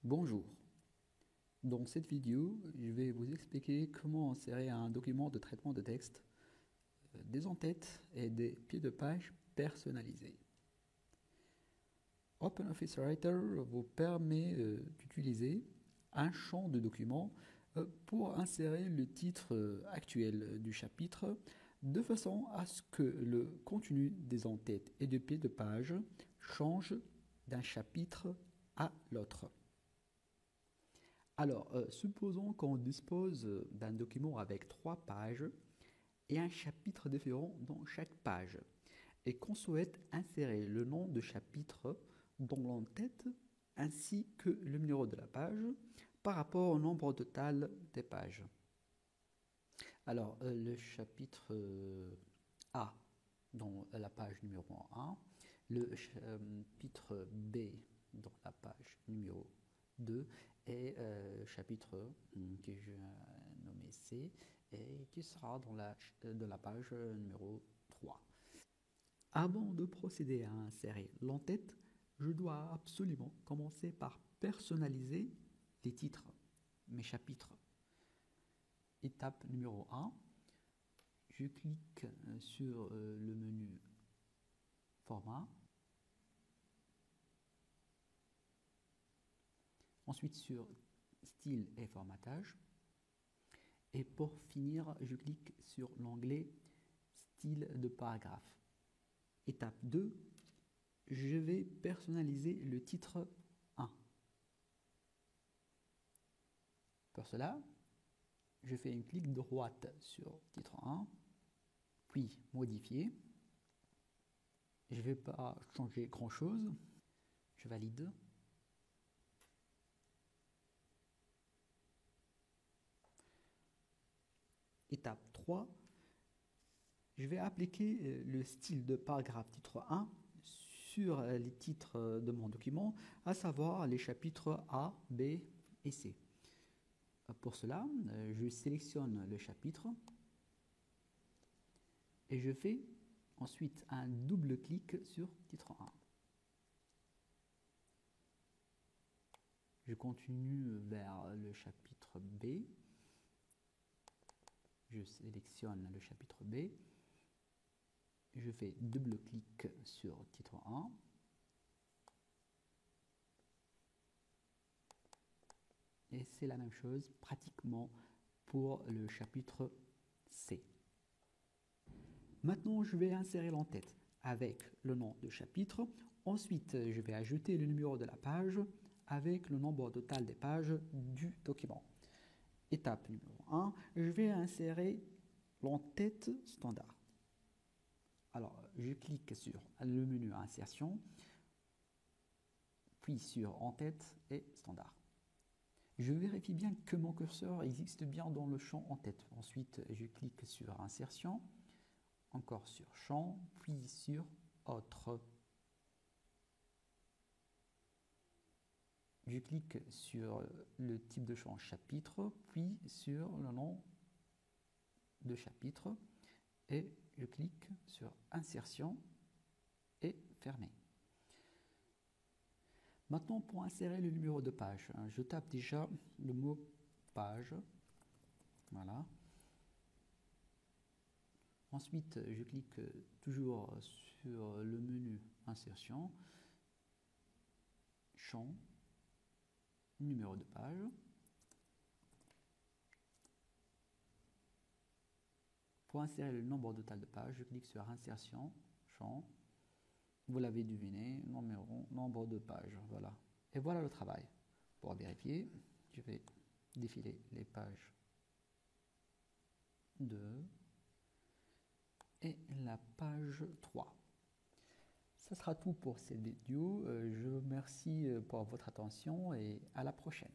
Bonjour, dans cette vidéo, je vais vous expliquer comment insérer un document de traitement de texte, des en-têtes et des pieds de page personnalisés. OpenOffice Writer vous permet d'utiliser un champ de document pour insérer le titre actuel du chapitre de façon à ce que le contenu des en-têtes et des pieds de page change d'un chapitre à l'autre. Alors, supposons qu'on dispose d'un document avec 3 pages et un chapitre différent dans chaque page et qu'on souhaite insérer le nom de chapitre dans l'en-tête ainsi que le numéro de la page par rapport au nombre total des pages. Alors, le chapitre A dans la page numéro 1, le chapitre B dans la page numéro 2 et chapitre que je nommé C et qui sera dans la page numéro 3. Avant de procéder à insérer l'en-tête, je dois absolument commencer par personnaliser les titres, mes chapitres. Étape numéro 1, je clique sur le menu Format. Ensuite sur Style et formatage. Et pour finir, je clique sur l'onglet Style de paragraphe. Étape 2, je vais personnaliser le titre 1. Pour cela, je fais une clic droite sur titre 1, puis modifier. Je ne vais pas changer grand chose. Je valide. Étape 3, je vais appliquer le style de paragraphe titre 1 sur les titres de mon document, à savoir les chapitres A, B et C. Pour cela, je sélectionne le chapitre et je fais ensuite un double clic sur titre 1. Je continue vers le chapitre B. Je sélectionne le chapitre B. Je fais double clic sur titre 1. Et c'est la même chose pratiquement pour le chapitre C. Maintenant, je vais insérer l'en-tête avec le nom de chapitre. Ensuite, je vais ajouter le numéro de la page avec le nombre total des pages du document. Étape numéro 1, je vais insérer l'en-tête standard. Alors, je clique sur le menu Insertion, puis sur En-tête et Standard. Je vérifie bien que mon curseur existe bien dans le champ En-tête. Ensuite, je clique sur Insertion, encore sur Champ, puis sur Autre. Je clique sur le type de champ Chapitre, puis sur le nom de chapitre et je clique sur Insertion et Fermer. Maintenant, pour insérer le numéro de page, je tape déjà le mot page. Voilà. Ensuite, je clique toujours sur le menu Insertion, Champ, numéro de page. Pour insérer le nombre total de pages, je clique sur Insertion, Champ. Vous l'avez deviné, nombre de pages. Voilà. Et voilà le travail. Pour vérifier, je vais défiler les pages 2 et la page 3. Ça sera tout pour cette vidéo. Je vous remercie pour votre attention et à la prochaine.